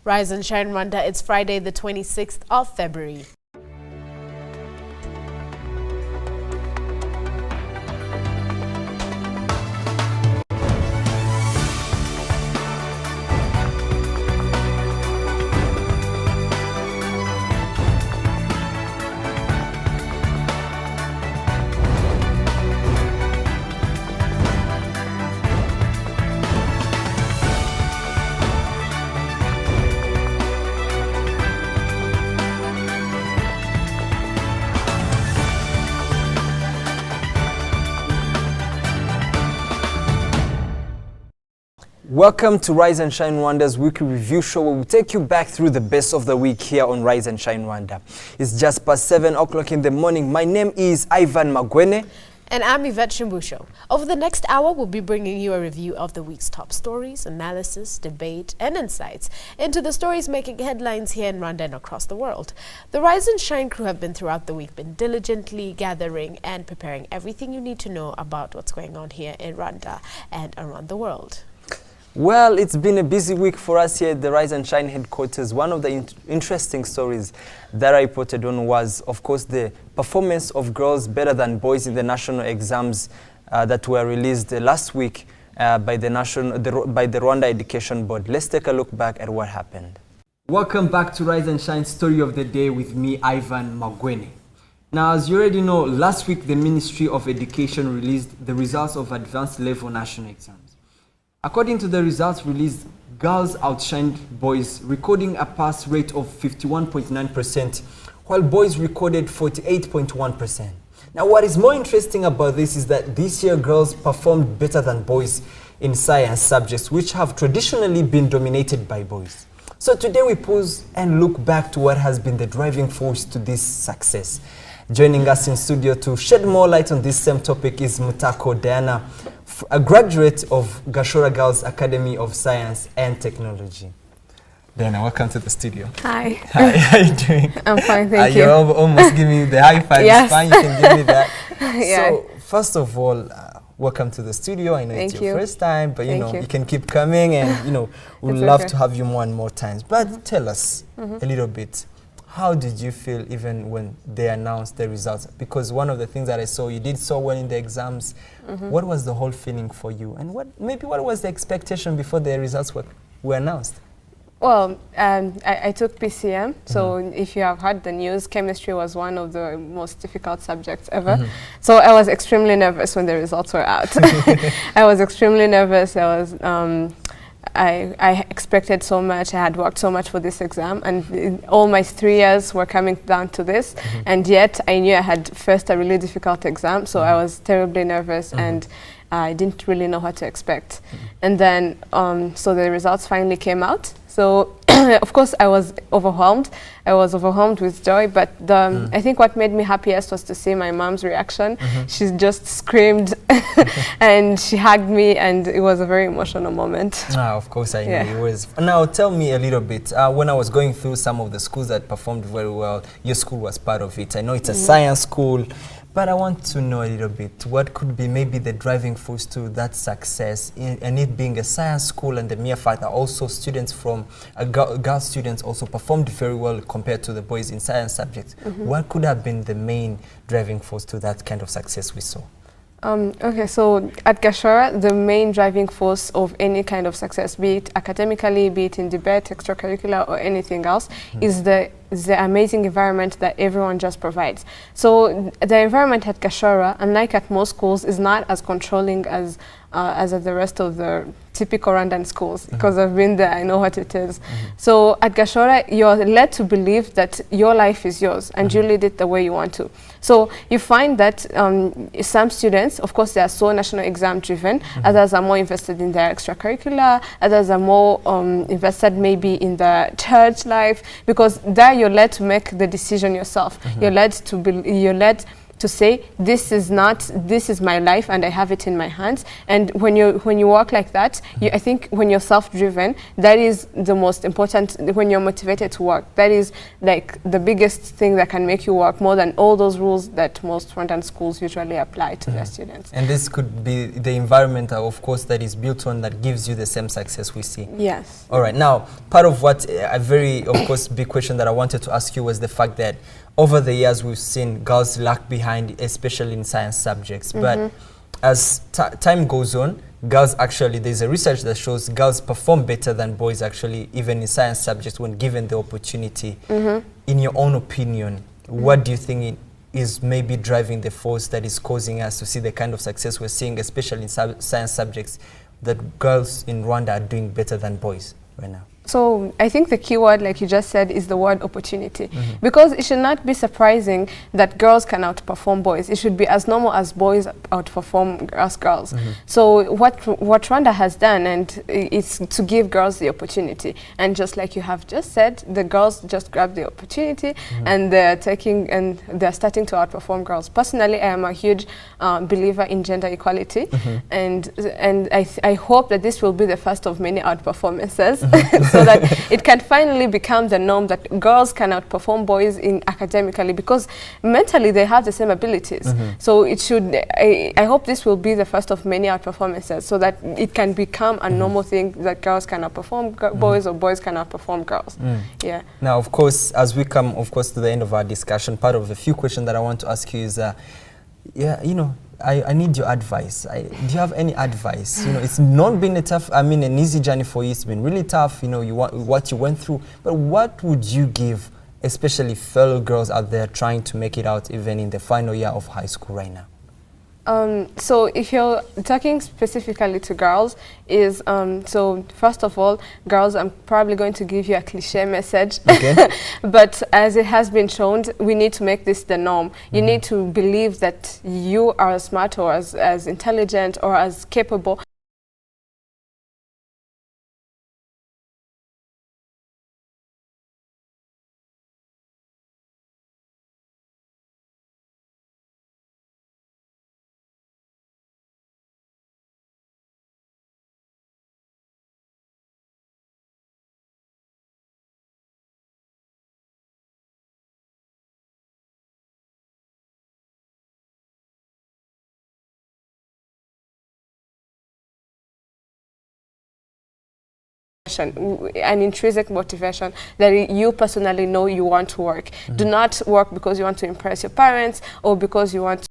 Rise and Shine Rwanda. It's Friday, the 26th of February. Welcome to Rise and Shine Rwanda's weekly review show, where we take you back through the best of the week here on Rise and Shine Rwanda. It's just past 7 o'clock in the morning. My name is Ivan Magwene. And I'm Yvette Shimbusho. Over the next hour, we'll be bringing you a review of the week's top stories, analysis, debate, and insights into the stories making headlines here in Rwanda and across the world. The Rise and Shine crew have been throughout the week, been diligently gathering and preparing everything you need to know about what's going on here in Rwanda and around the world. Well, it's been a busy week for us here at the Rise and Shine headquarters. One of the interesting stories that I reported on was, of course, the performance of girls better than boys in the national exams that were released last week by the Rwanda Education Board. Let's take a look back at what happened. Welcome back to Rise and Shine Story of the Day with me, Ivan Magwene. Now, as you already know, last week the Ministry of Education released the results of advanced level national exams. According to the results released, girls outshined boys, recording a pass rate of 51.9%, while boys recorded 48.1%. Now, what is more interesting about this is that this year girls performed better than boys in science subjects, which have traditionally been dominated by boys. So today we pause and look back to what has been the driving force to this success. Joining us in studio to shed more light on this same topic is Mutako Diana, a graduate of Gashora Girls Academy of Science and Technology. Diana, welcome to the studio. Hi. Hi, how are you doing? I'm fine, thank you. You're almost giving me the high five. Yes. It's fine, you can give me that. Yeah. So, first of all, welcome to the studio. I know Thank it's your first time, but Thank you. you can keep coming, and we'd It's love okay. to have you more and more times. But tell us a little bit. How did you feel even when they announced the results? Because one of the things that I saw, you did so well in the exams. What was the whole feeling for you? And what was the expectation before the results were announced? Well, I took PCM, so if you have heard the news, chemistry was one of the most difficult subjects ever. So I was extremely nervous when the results were out. I was extremely nervous. I expected so much. I had worked so much for this exam, and all my 3 years were coming down to this. And yet I knew I had faced a really difficult exam, so I was terribly nervous, and I didn't really know what to expect. And then, so the results finally came out. So, of course, I was overwhelmed. I was overwhelmed with joy, but I think what made me happiest was to see my mom's reaction. She just screamed and she hugged me, and it was a very emotional moment. Of course, I know it was. Now, tell me a little bit. When I was going through some of the schools that performed very well, your school was part of it. I know it's a science school, but I want to know a little bit, what could be maybe the driving force to that success, and it being a science school, and the mere fact that also students from, girl students also performed very well compared to the boys in science subjects. What could have been the main driving force to that kind of success we saw? Okay, so at Gashora, the main driving force of any kind of success, be it academically, be it in debate, extracurricular, or anything else, is the amazing environment that everyone just provides. So the environment at Gashora, unlike at most schools, is not as controlling as at the rest of the typical Rwandan schools, because I've been there, I know what it is. So at Gashora, you're led to believe that your life is yours, and you lead it the way you want to. So you find that some students, of course, they are so national exam driven, others are more invested in their extracurricular, others are more invested maybe in the church life, because there you're led to make the decision yourself. You're led to to say this is my life and I have it in my hands. And when you work like that, I think when you're self-driven, that is the most important. When you're motivated to work, that is like the biggest thing that can make you work more than all those rules that most Rwandan schools usually apply to their students. And this could be the environment, of course, that is built on that gives you the same success we see. Yes. All right. Now, part of what a very, of course, big question that I wanted to ask you was the fact that over the years we've seen girls lag behind, especially in science subjects. But as time goes on, girls actually, there's a research that shows girls perform better than boys actually, even in science subjects when given the opportunity. In your own opinion, what do you think is maybe driving the force that is causing us to see the kind of success we're seeing, especially in science subjects, that girls in Rwanda are doing better than boys right now? So I think the key word, like you just said, is the word opportunity. Because it should not be surprising that girls can outperform boys. It should be as normal as boys outperform us girls. So what Rwanda has done is to give girls the opportunity. And just like you have just said, the girls just grab the opportunity and they're starting to outperform girls. Personally, I am a huge believer in gender equality. And I hope that this will be the first of many outperformances. So that it can finally become the norm that girls can outperform boys in academically, because mentally they have the same abilities. So it should, I hope this will be the first of many outperformances, so that it can become a normal thing that girls can outperform boys or boys can outperform girls. Yeah. Now, of course, as we come, of course, to the end of our discussion, part of the few questions that I want to ask you is, I need your advice. Do you have any advice? It's not been an easy journey for you. It's been really tough, what you went through. But what would you give, especially fellow girls out there trying to make it out even in the final year of high school right now? So if you're talking specifically to girls, so first of all, girls, I'm probably going to give you a cliche message. Okay. But as it has been shown, we need to make this the norm. You need to believe that you are as smart or as intelligent or as capable an intrinsic motivation that you personally know you want to work. Do not work because you want to impress your parents or because you want to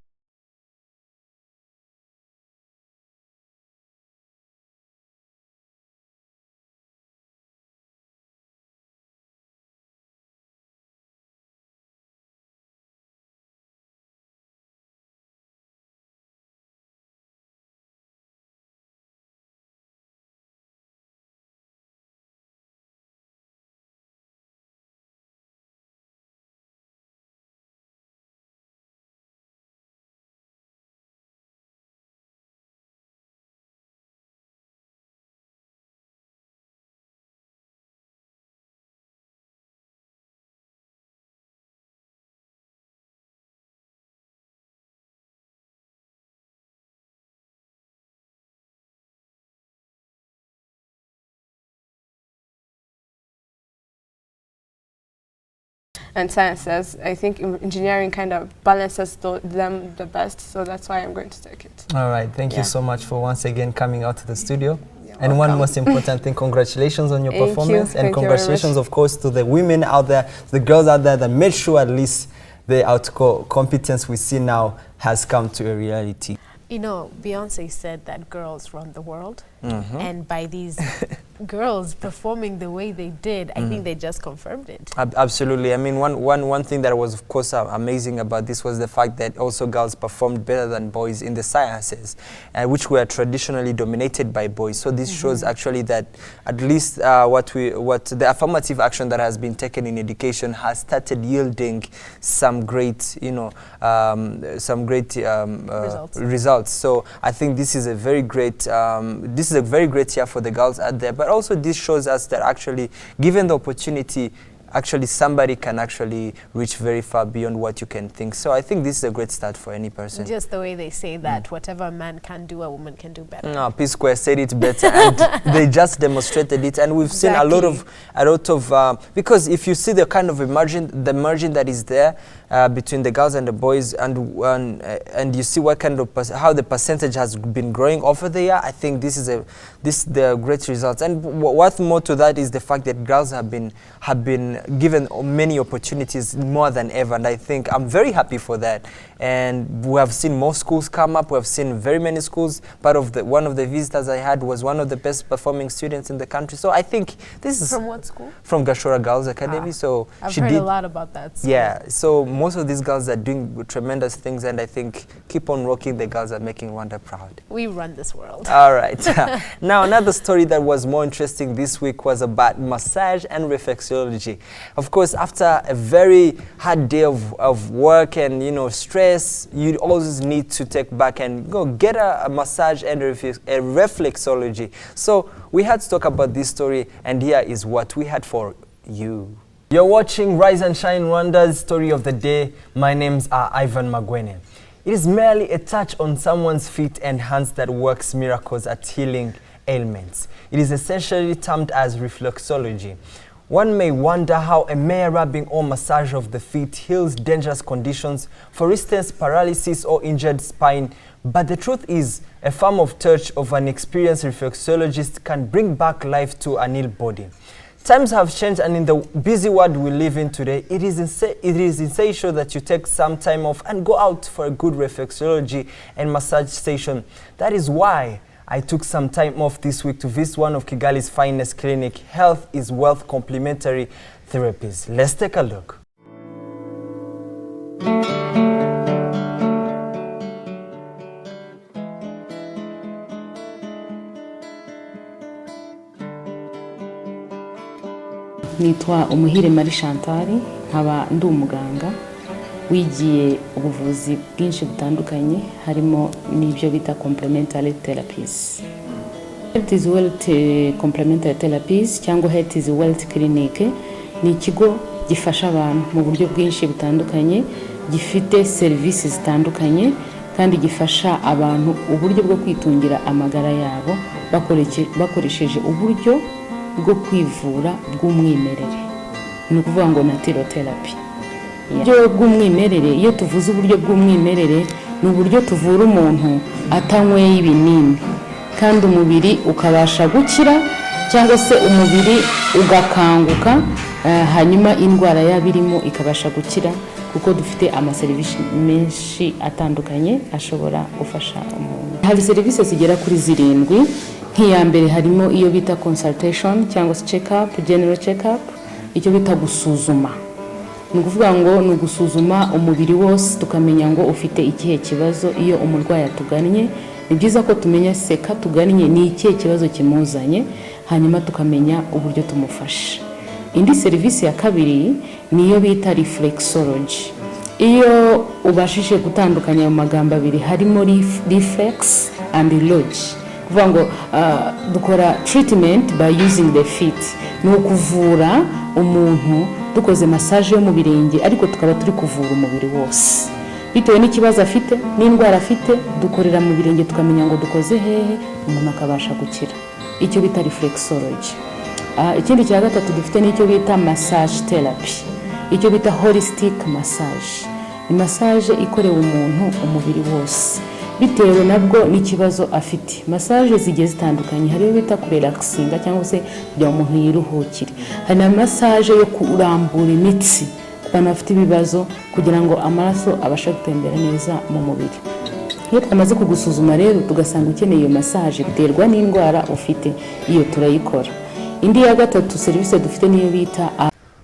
and sciences. I think engineering kind of balances them the best, so that's why I'm going to take it. All right, thank you so much for once again coming out to the studio. And welcome. One most important thing, congratulations on your performance. And Thank congratulations, of course, to the women out there, the girls out there that made sure at least the competence we see now has come to a reality. Beyonce said that girls run the world. And by these girls performing the way they did, I think they just confirmed it. Absolutely. I mean, one thing that was, of course, amazing about this was the fact that also girls performed better than boys in the sciences, which were traditionally dominated by boys. So this shows actually that at least what the affirmative action that has been taken in education has started yielding some great, results. So I think this is a very great year for the girls out there. But also this shows us that actually, given the opportunity, actually somebody can actually reach very far beyond what you can think. So I think this is a great start for any person. Just the way they say that whatever a man can do, a woman can do better. No, P Square said it better, and they just demonstrated it, and we've seen a lot of because if you see the kind of margin that is there between the girls and the boys, and you see what kind of how the percentage has been growing over the year, I think this is the great results. And what's more to that is the fact that girls have been given many opportunities more than ever, and I think I'm very happy for that. And we have seen more schools come up. We have seen very many schools. One of the visitors I had was one of the best performing students in the country. So I think this is from what school? From Gashora Girls Academy. So I've heard a lot about that. So. Yeah. So most of these girls are doing tremendous things, and I think keep on rocking. The girls are making Rwanda proud. We run this world. All right. Now another story that was more interesting this week was about massage and reflexology. Of course, after a very hard day of work and stress, you always need to take back and go get a massage and a reflexology. So we had to talk about this story, and here is what we had for you. You're watching Rise and Shine Rwanda's story of the day. My name's Ivan Magwene. It is merely a touch on someone's feet and hands that works miracles at healing ailments. It is essentially termed as reflexology. One may wonder how a mere rubbing or massage of the feet heals dangerous conditions, for instance, paralysis or injured spine. But the truth is, a form of touch of an experienced reflexologist can bring back life to an ill body. Times have changed, and in the busy world we live in today, it is essential that you take some time off and go out for a good reflexology and massage session. That is why I took some time off this week to visit one of Kigali's finest clinic, Health is Wealth Complementary Therapies. Let's take a look. Nitwa Umuhire Marie Chantal, nkaba ndi umuganga wigiye ubuvuzi bwinshi butandukanye, harimo n'ibyo bita complementary therapies. Health is Wealth Complementary Therapies cyangwa Health is Wealth Clinic ni ikigo gifasha abantu mu buryo bwinshi butandukanye, gifite serivisi zitandukanye kandi gifasha abantu uburyo bwo kwitungira amagara yabo bakoresheje uburyo bwo kwivura bw'umwimerere. Ni ukuvuga ngo natural therapy. Uburyo bw'umwimerere, iyo tuvuze uburyo bw'umwimerere, ni uburyo tuvura umuntu atanyweye ibinini kandi umubiri ukabasha gukira, cyangwa se umubiri ugakanguka, hanyuma indwara yabirimo ikabasha gukira, kuko dufite amaserivisi menshi atandukanye ashobora gufasha umuntu. Hari serivisi zigera kuri 7. Nk'iya mbere harimo iyo bita consultation cyangwa se check-up, general check-up, icyo bita gusuzuma. Ni ukuvuga ngo ni ugusuzuma umubiri wose tukamenya ngo ufite ikihe kibazo. Iyo umurwayi atugannye, ni byiza ko tumenya seka tugannye ni ikihe kibazo kimuzanye, hanyuma tukamenya uburyo tumufasha. Indi serivisi ya kabiri ni iyo bita reflexology. Iyo ubashije gutandukanya mu magambo abiri, harimo reflex and logy. Kuvuga ngo dukora treatment by using the feet. Ni ukuvura umuntu dukoze massage yo mu birenge, ariko tukaba turi kuvura umubiri wose bitewe n'ikibazo afite n'indwara afite. Dukorera mu birenge tukamenya ngo dukoze hehe, umuntu akabasha gukira. Icyo bita reflexology. Ikindi cya gatatu dufite n'icyo bita massage therapy, icyo bita holistic massage. Ni massage ikorewe umuntu umubiri wose bitewe nabwo n'ikibazo afite. Massage zigiye zitandukanye, hari iyo bita kurelaxinga cyangwa se kugira umuntu yiruhukire. Hari na massage yo kurambura imitsi ku bantu bafite ibibazo, kugira ngo amaraso abashe gutembera neza mu mubiri. Iyo twamaze kugusuzuma rero tugasanga ukeneye iyo massage biterwa n'indwara ufite, iyo turayikora. Indi ya gatatu serivisi dufite niyo bita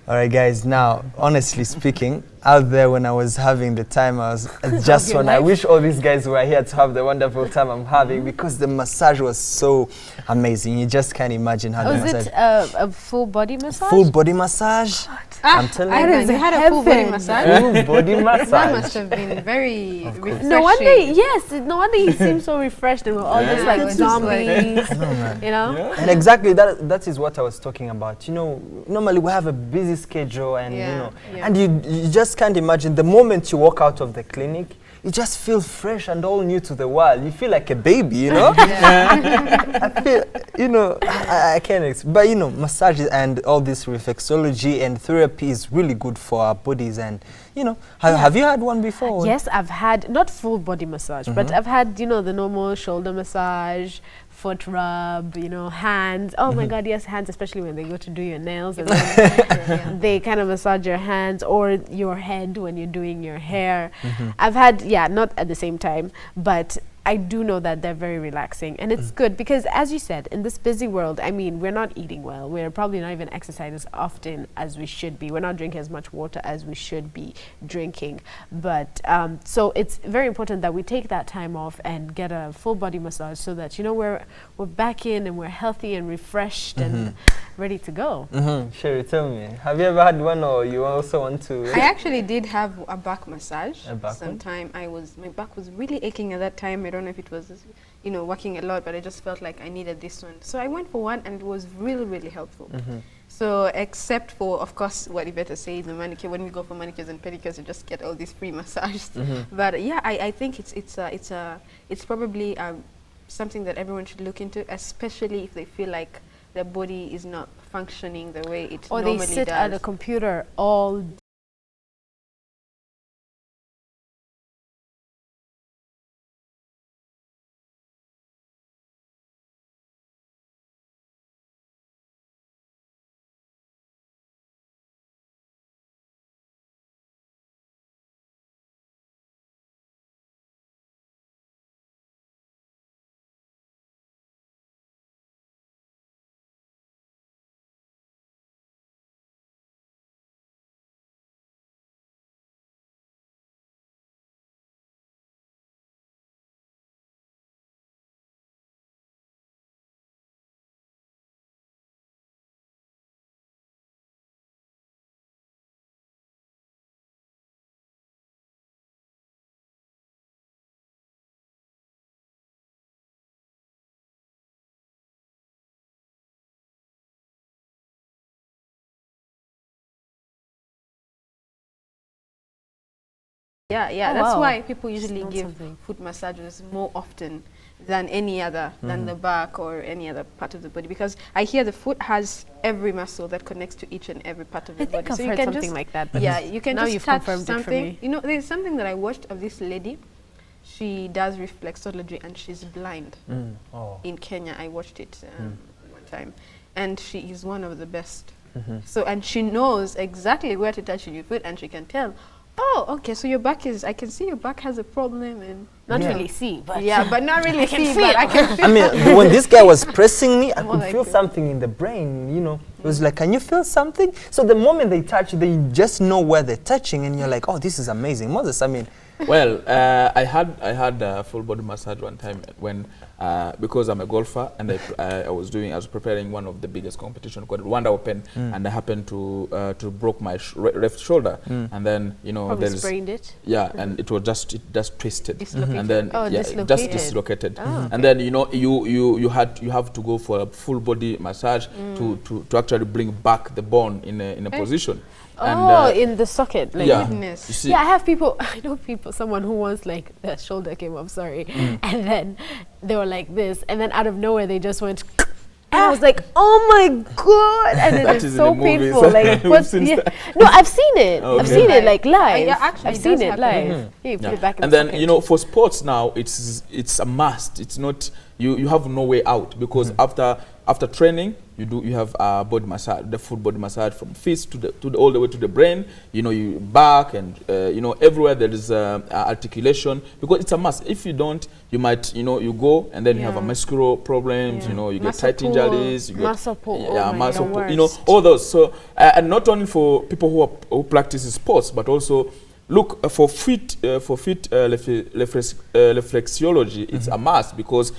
Alright guys, now honestly speaking, out there when I was having the time, I was just I wish all these guys were here to have the wonderful time I'm having, because the massage was so amazing. You just can't imagine how the massage. Was it a full body massage? Full body massage. What? I'm telling That you. is You had a full body heaven. massage. Full body That must massage. have been very refreshing. No wonder, yes, no wonder he seems so refreshed and we're all just like It's just zombies, like- you know? And exactly that is what I was talking about. You know, normally we have a busy schedule, and Yeah, you know, yeah. and you just can't imagine the moment you walk out of the clinic, you just feel fresh and all new to the world. You feel like a baby, you know. I feel, you know, I can't but you know, massages and all this reflexology and therapy is really good for our bodies. And you know, have you had one before? Yes, I've had, not full body massage, but I've had, you know, the normal shoulder massage, foot rub, you know, hands. Oh my God, yes, hands, especially when they go to do your nails and then they kind of massage your hands or your head when you're doing your hair. I've had, yeah, not at the same time, but I do know that they're very relaxing, and it's good because, as you said, in this busy world, I mean, we're not eating well. We're probably not even exercising as often as we should be. We're not drinking as much water as we should be drinking. But so it's very important that we take that time off and get a full body massage so that, you know, we're back in and we're healthy and refreshed and ready to go. Sherry, tell me, have you ever had one, or you also want to? I actually did have a back massage. A back one? Sometime my back was really aching at that time. I don't know if it was, you know, working a lot, but I just felt like I needed this one. So I went for one, and it was really, really helpful. So except for, of course, what you better say, the manicure. When we go for manicures and pedicures, you just get all these free massages. But yeah, I think it's probably something that everyone should look into, especially if they feel like their body is not functioning the way it Or normally they sit does. at a computer all Yeah, yeah, Oh, that's wow. why people usually not give something. foot massages more often than any other, than the back or any other part of the body, because I hear the foot has every muscle that connects to each and every part of the I body. think I've so you heard can something just, like that. But yeah, you can now just you've touch confirmed it for something. me. You know, there's something that I watched of this lady. She does reflexology and she's blind. Oh. In Kenya, I watched it one time, and she is one of the best. So, and she knows exactly where to touch your foot, and she can tell, oh, okay, so your back is, I can see your back has a problem, and not Yeah. really see, but yeah, but not really can see, feel. but I can feel. I mean, when this guy was pressing me, I More could like feel it. something in the brain, you know. It was like, can you feel something? So the moment they touch, they just know where they're touching, and you're like, oh, this is amazing. Moses, I mean, Well, I had a full body massage one time when because I'm a golfer and I was preparing one of the biggest competition called Rwanda Open, and I happened to broke my left shoulder, and then you know probably there's sprained it. yeah, and it was just twisted, Dislocated. and then Oh, yeah, dislocated. just dislocated, Oh, and then you know you have to go for a full body massage to actually bring back the bone in a position. Oh, in the socket, like yeah, Goodness. you see, yeah, I know someone who once like their shoulder came up, and then they were like this, and then out of nowhere they just went, and I was like, oh my God, and it That is is in so the movies. painful. Like, We've what's, seen yeah. that. No, I've seen it. I've Okay. seen it like live. Yeah, actually, I've it seen does it happen. live. Yeah, you put it back in and the then socket. you know for sports now it's a must. It's not you have no way out, because after training you have body massage, the full body massage from fist to the all the way to the brain. You know, you back and you know everywhere there is articulation, because it's a must. If you don't, you might you go and then you have a Yeah. muscular problems. Yeah. You know, you Muscle get tight pull, injuries. You get muscle pull, oh yeah, my muscle God. pull. You know, all those. So and not only for people who practice sports, but also look for reflexology. It's a must, because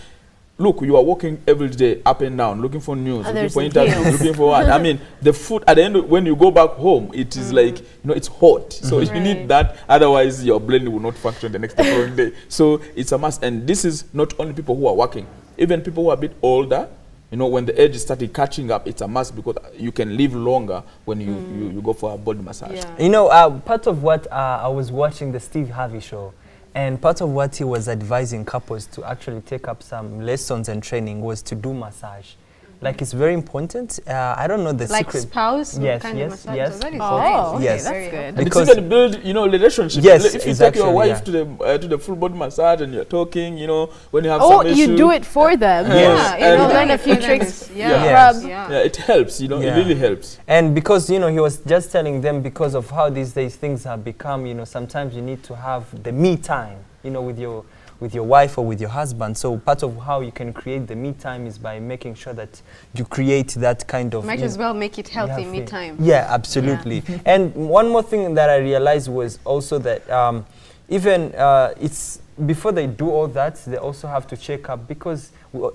look, you are walking every day up and down, looking for news, And looking for there's interviews, heels. looking for what? I mean, the food at the end, when you go back home, it is like, it's hot. So you need that, otherwise your brain will not function the next following day. So it's a must. And this is not only people who are working, even people who are a bit older. When the age started catching up, it's a must because you can live longer when you go for a body massage. Yeah. Part of what I was watching the Steve Harvey show, and part of what he was advising couples to actually take up some lessons and training was to do massage. Like, it's very important. I don't know the Like secret. spouse Yes, kind yes, of massage. yes. So that is Oh, nice. okay, Yes. that's Very good. And it's Because- even build, relationship. Yes, If you it's take your actually, wife to the full body massage and you're talking, when you have Oh, some issue. you do it for them. Yes. And- learn a few Yeah. tricks. Yeah. Yes. Yeah. Yeah, it helps, it Yeah. really helps. And because, he was just telling them, because of how these days things have become, sometimes you need to have the me time, with your wife or with your husband. So part of how you can create the me time is by making sure that you create that kind of... Might as well make it healthy Yeah, me time. Yeah, absolutely. And one more thing that I realized was also that even it's before they do all that, they also have to check up because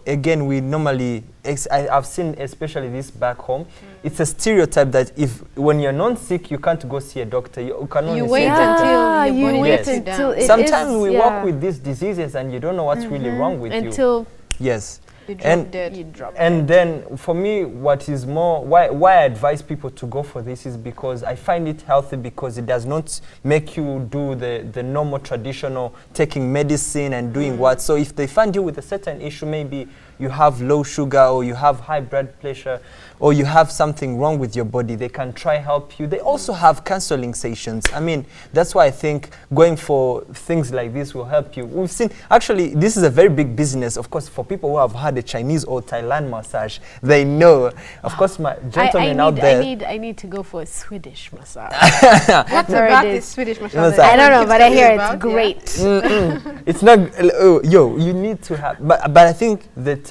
again, we normally I've seen especially this back home. It's a stereotype that when you're non-sick, you can't go see a doctor. You can only You see wait a doctor. until your body wait gets until down. it Sometimes is, we yeah. walk with these diseases and you don't know what's really wrong with you. Until Yes. You drop And dead. you drop And then for me, what is more, why I advise people to go for this is because I find it healthy because it does not make you do the normal traditional taking medicine and doing what. So if they find you with a certain issue, maybe you have low sugar or you have high blood pressure or you have something wrong with your body, they can try help you. They also have counseling sessions. I mean, that's why I think going for things like this will help you. We've seen, actually, this is a very big business. Of course, for people who have had a Chinese or Thailand massage, they know. Of course, my gentlemen out there. I need to go for a Swedish massage. What's There about it this is. Swedish massage? Massage. that I don't know, everyone but I keeps hear telling it's you about? great. It's not, you need to have, but I think that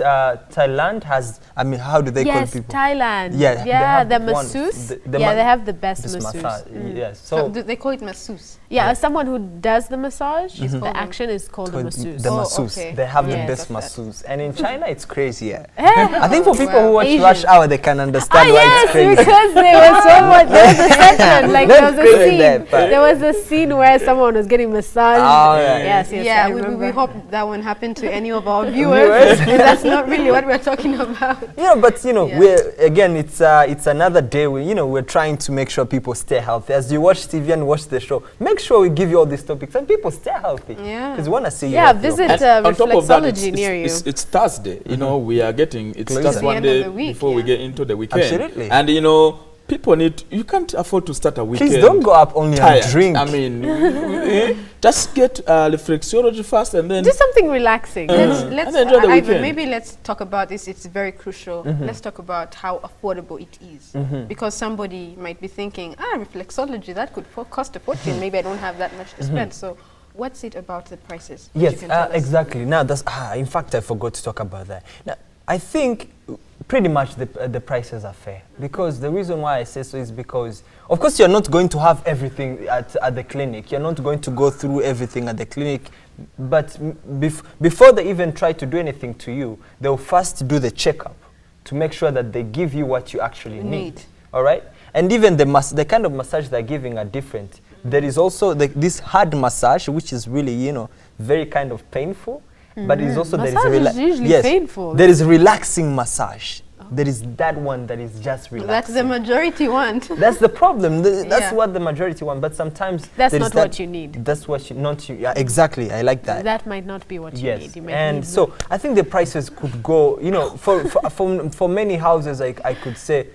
Thailand has, I mean, how do they call Yes, people? Thailand. Yeah, they yeah, have the one- masseuse. the Yeah, ma- they have the best This masseuse. massage, yes. So So they call it masseuse. Yeah, someone who does the massage, the called a- action is called a called masseuse. the Oh, masseuse. okay. They have Yes. the best That's that. masseuse, and in China it's crazy. Yeah. I think for people who Wow. watch Asian. Rush Hour, they can understand why yes, it's crazy. because there was so much. There was a section, like there Let's was a go with scene. that part. There was a scene where someone was getting massaged. Oh, yeah. Yes, yes. Yeah, I we remember. hope that won't happen to any of our viewers. That's not really what we're talking about. But Yeah. we're again, it's another day. We're trying to make sure people stay healthy. As you watch TV and watch the show, make sure we give you all these topics and people stay healthy. Yeah. Because we want to see you. Yeah, healthy. visit And on top of that, reflexology near you. it's Thursday. We are getting it's Close just it. one The end day of the week, before we yeah. get into the weekend. Absolutely. And people you can't afford to start a weekend. Please don't go up only tired. and drink. I mean, just get reflexology first and then Do something relaxing. Let's And enjoy the Ivan, weekend. maybe let's talk about this. It's very crucial. Let's talk about how affordable it is. Because somebody might be thinking, reflexology, that could cost a fortune. Maybe I don't have that much to spend. So what's it about the prices? that you Yes, can tell us? exactly. Now, in fact, I forgot to talk about that. Now, I think pretty much the prices are fair because the reason why I say so is because, of course, you're not going to have everything at the clinic. You're not going to go through everything at the clinic. But before they even try to do anything to you, they'll first do the checkup to make sure that they give you what you actually need. All right? And even the kind of massage they're giving are different. There is also this hard massage, which is really, very kind of painful. But it's also Massage is usually painful. There is relaxing massage. There is that one that is just relaxing. That's the majority want. That's the problem. That's Yeah. what the majority want. But sometimes That's there not is that- what you need. That's what you not you. Yeah, exactly. I like that. That might not be what you Yes, need. You might and need so I think the prices could go. For many houses, I could say.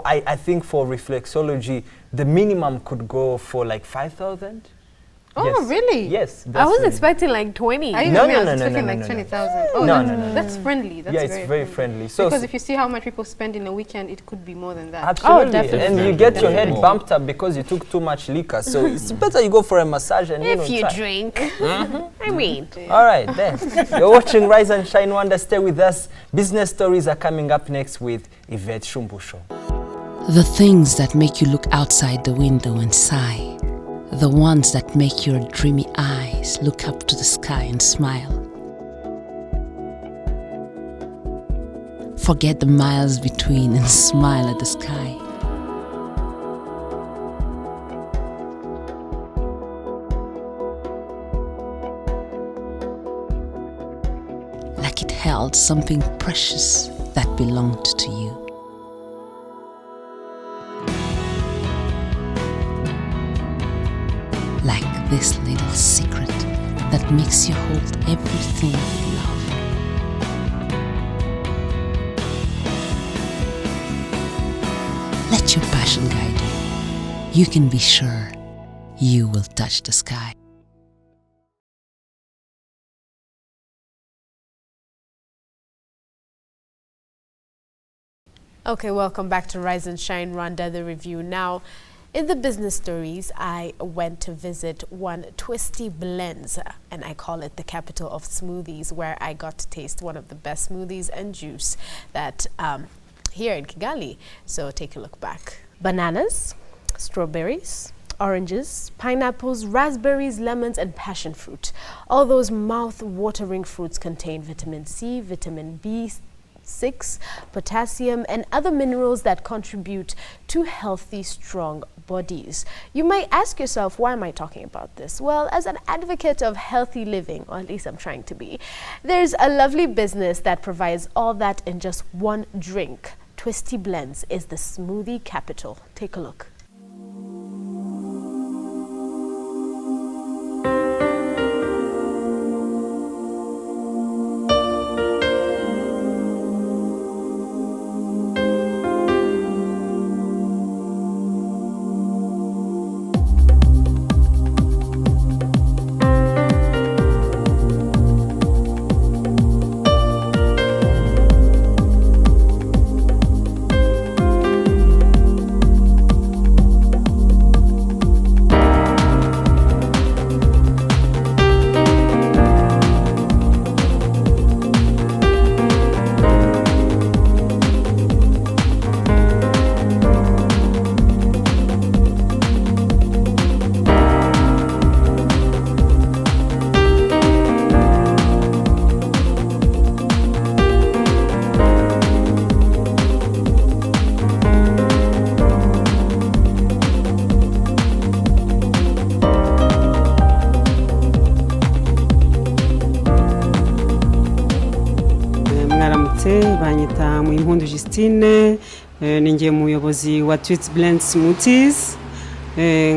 I think for reflexology, the minimum could go for like 5,000. Oh, Yes. really? Yes. I that's was really- expecting like 20. I No, was no, no, no, expecting no, like no, no. 20,000. Oh, No, that's, no, no, no. that's friendly. That's Yeah, it's very friendly. So because if you see how much people spend in a weekend, it could be more than that. absolutely, definitely. and you get your head Definitely. bumped up because you took too much liquor. So it's better you go for a massage and If you try. drink. I mean. All right, then. You're watching Rise and Shine Rwanda. Stay with us. Business stories are coming up next with Yvette Shumbusho. The things that make you look outside the window and sigh. The ones that make your dreamy eyes look up to the sky and smile. Forget the miles between and smile at the sky. Like it held something precious that belonged to you. Like this little secret that makes you hold everything you love. Let your passion guide you. You can be sure you will touch the sky. Okay, welcome back to Rise and Shine Rwanda, the review. Now, in the business stories, I went to visit one Twisty Blends, and I call it the capital of smoothies, where I got to taste one of the best smoothies and juice that here in Kigali. So take a look back. Bananas, strawberries, oranges, pineapples, raspberries, lemons, and passion fruit. All those mouth-watering fruits contain vitamin C, vitamin B6, potassium, and other minerals that contribute to healthy, strong bodies. You may ask yourself, why am I talking about this? Well, as an advocate of healthy living, or at least I'm trying to be, there's a lovely business that provides all that in just one drink. Twisty Blends is the smoothie capital. Take a look. banyita mu impundu Justine, ninjye muyobozi wa Twisty Blend Smoothies,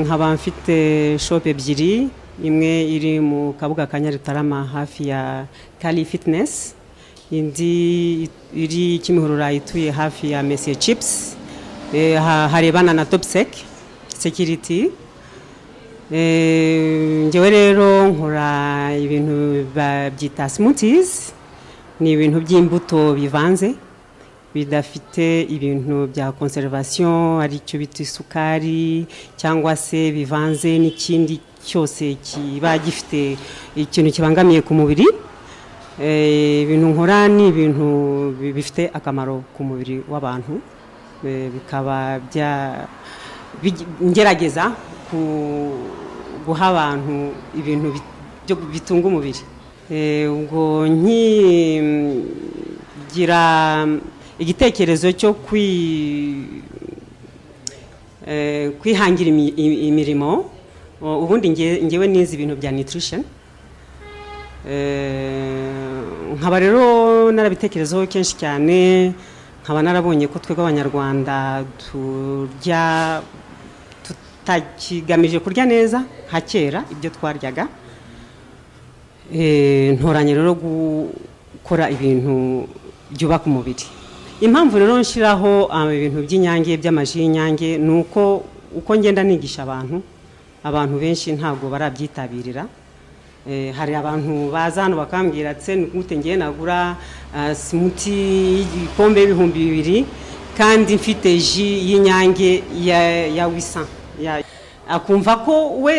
nkaba mfite shop ebyiri, imwe iri mu Kabuga ka Nyarutarama hafi ya Kali Fitness, indi iri Kimihurura ituye hafi ya Messier Chips, harebana na Top Sec Security. Njyewe rero nkora ibintu babyita smoothies, ni ibintu by'imbuto bivanze bidafite ibintu bya conservation, ari cyo bita isukari cyangwa se bivanze n'ikindi cyose kiba gifite ikintu kibangamiye ku mubiri. Ibintu nkora ni ibintu bifite akamaro ku mubiri w'abantu, bikaba ngerageza guha abantu ibintu bitunga umubiri. Ubwo nkigira igitekerezo cyo kwihangira imirimo, ubundi ngewe nize ibintu bya nutrition, nkaba rero narabitekerezaho kenshi cyane, nkaba narabonye ko twebwe abanyarwanda turya tutakigamije kurya neza nka kera ibyo twaryaga. Ntoranye rero gukora ibintu byubaka umubiri. Impamvu rero nshiraho ibintu by'inyange by'amaji y'inyange nuko uko ngenda nigisha abantu benshi ntago barabyitabirira. Hari abantu baza hano bakambwira ati gute ngiye nagura smoothie y'igikombe y'ibihumbi 2 kandi mfite ji y'inyange ya 800, akumva ko we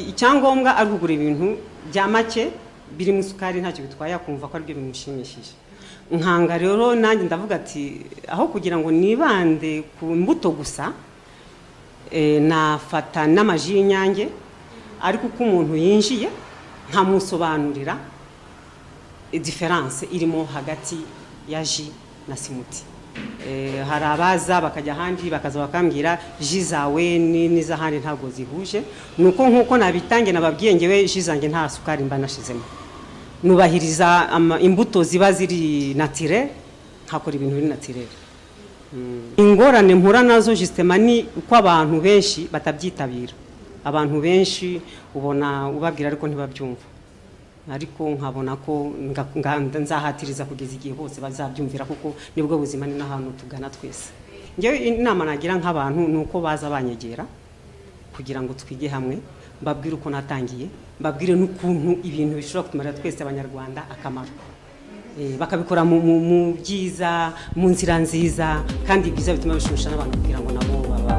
icyangombwa ari kugura ibintu bya make biri mu sukari ntacyo bitwaye, akumva ko ari byo bimushimishije. Nkanga rero nanjye ndavuga ati aho kugira ngo nibande ku mbuto gusa, nafata n'amaji y'inyange, ariko uko umuntu yinjiye nkamusobanurira difference irimo hagati ya ji na simuti. Hari abaza bakajya ahandi bakaza bakambwira ji zawe n'izahandi ntabwo zihuje, nuko nkuko nabitange nababwiye ngewe ji zanjye nta sukari mba nashizemo, nubahiriza imbuto ziba ziri naturel, nkakora ibintu biri naturel. Ingorane mpura nazo justement ni uko abantu benshi batabyitabira, abantu benshi ubona ubabwira ariko ntibabyumva, ariko nkabona ko nzahatiriza kugeza igihe bose bazabyumvira, kuko nibwo buzima ni n'ahantu tugana twese. Ngewe inama nagira nk'abantu nuko baza banyegera kugira ngo twige hamwe, mbabwire uko natangiye, mbabwire n'ukuntu ibintu bishobora kutumarira twese abanyarwanda akamaro, bakabikora mu byiza, mu nzira nziza, kandi ibyiza bituma bishimisha n'abantu kugira ngo nabo baba.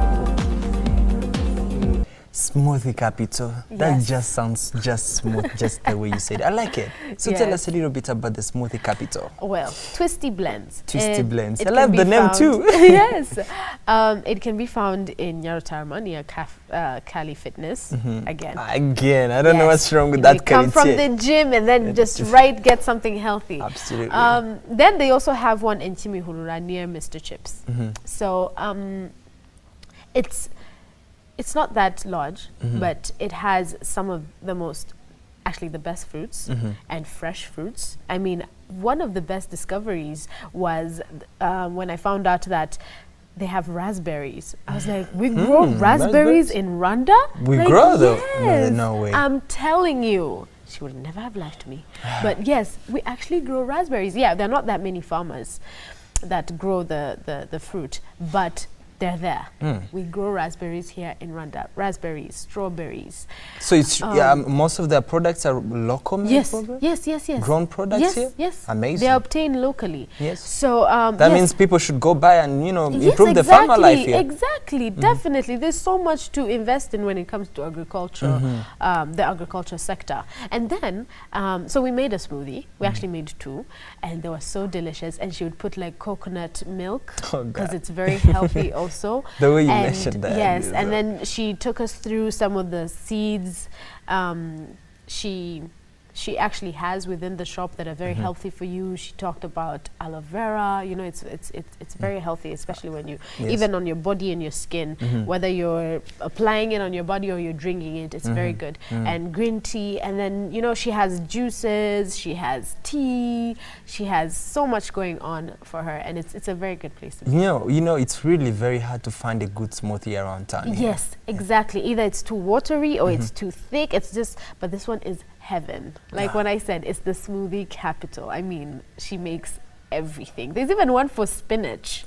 Smoothie capital. That just sounds just smooth, just the way you said it. I like it. So tell us a little bit about the smoothie capital. Well, Twisty Blends. Twisty Blends. I love the name too. Yes. It can be found in Nyarutarama near Cali Fitness. Again, I don't know what's wrong with that. You come from the gym and then just get something healthy. Absolutely. Then they also have one in Chimihurura near Mr. Chips. So it's not that large, but it has some of the the best fruits and fresh fruits. I mean, one of the best discoveries was when I found out that they have raspberries. I was like, we grow raspberries in Rwanda? We like, grow though? Yes. No way. I'm telling you. She would never have left me. But yes, we actually grow raspberries. Yeah, there are not that many farmers that grow the fruit, but they're there. We grow raspberries here in Rwanda. Raspberries, strawberries. So it's most of their products are local made? Yes. Grown products here? Yes. Amazing. They're obtained locally. Yes. So that means people should go buy and improve the farmer life here. Exactly, definitely. There's so much to invest in when it comes to agriculture, the agriculture sector. And then, so we made a smoothie. We actually made 2, and they were so delicious. And she would put like coconut milk because it's very healthy also. The way you mentioned that. Yes, and then she took us through some of the seeds she actually has within the shop that are very healthy for you. She talked about aloe vera. You know, it's very healthy, especially when you even on your body and your skin, whether you're applying it on your body or you're drinking it, it's very good. And green tea, and then she has juices, she has tea, she has so much going on for her, and it's a very good place to be. It's really very hard to find a good smoothie around town. Yes, exactly. Either it's too watery or it's too thick. It's just, but this one is heaven. Like when I said it's the smoothie capital, I mean, she makes everything. There's even one for spinach.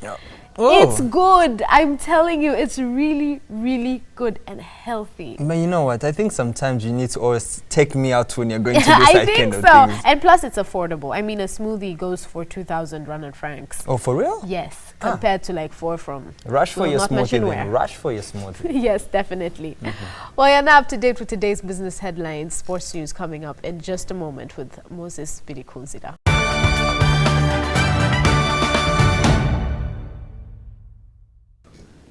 It's good. I'm telling you, it's really, really good and healthy. But you know what? I think sometimes you need to always take me out when you're going to do I that kind think of so. things. And plus, it's affordable. I mean, a smoothie goes for 2,000 Rwandan francs. Oh, for real? Yes, compared to like 4 from. Rush for your not smoothie mention then. where. Rush for your smoothie. Yes, definitely. Well, you're now up to date with today's business headlines. Sports news coming up in just a moment with Moses Birikunzira.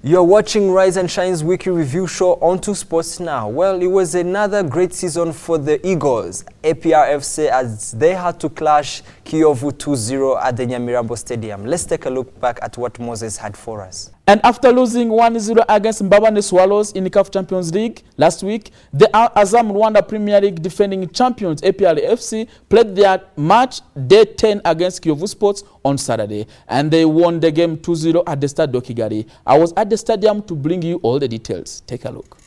You're watching Rise and Shine's weekly review show on to Sports Now. Well, it was another great season for the Eagles, APRFC, as they had to clash Kiyovu 2-0 at the Nyamirambo Stadium. Let's take a look back at what Moses had for us. And after losing 1-0 against Mbabane Swallows in the CAF Champions League last week, the Azam Rwanda Premier League defending champions APRFC played their match day 10 against Kiyovu Sports on Saturday, and they won the game 2-0 at the Stade Kigali. I was at the stadium to bring you all the details. Take a look.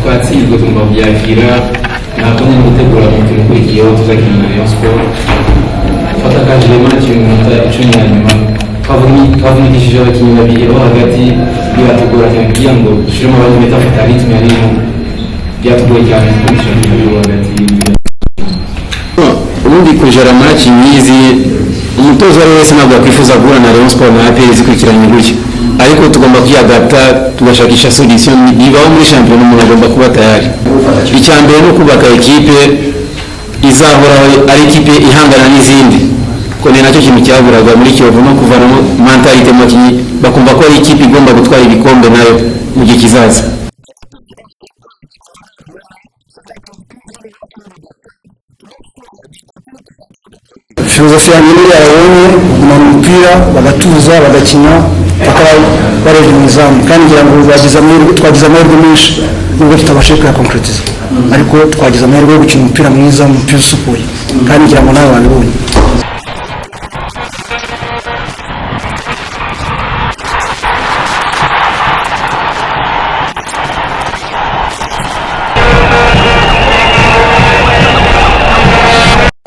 twatsinzwe tugomba kubyakira ntabwo nyine gutegura umukino ukurikiyeho tuzakina na Rayon Sport fata kajire match mu minota 10 ya nyuma twavunikishije abakinnyi babiri bo hagati biratugora cyane kugira ngo dushiremo abalimeta afata ritme ya rimwe byatugoye cyane kugira ngo hagati ubundi kujara match nyizi umutoza wese ntabwo akwifuza guhura na Rayon Sport na APR zikurikiranye gutya ariko tugomba kwiyadapta tugashakisha solution bibaho muri champion umuntu agomba kuba tayari icyambere no kubaka equipe izahora ari equipe ihangana n'izindi ko ni nacyo kintu cyaburaga muri Kiyovu no kuvanamo mentalite makinyi bakumva ko ari equipe igomba gutwara ibikombe nayo mu gihe kizaza. Filozofi yanjye ni yarabonye kuguma mu mupira bagatuza bagakina bakaba barebye mu izamu kandi ngira ngo twagize amahirwe menshi nubwo tutabashije kuyakonkretiza ariko twagize amahirwe yo gukina umupira mwiza umupira usukuye kandi ngira ngo nawe wabibonye.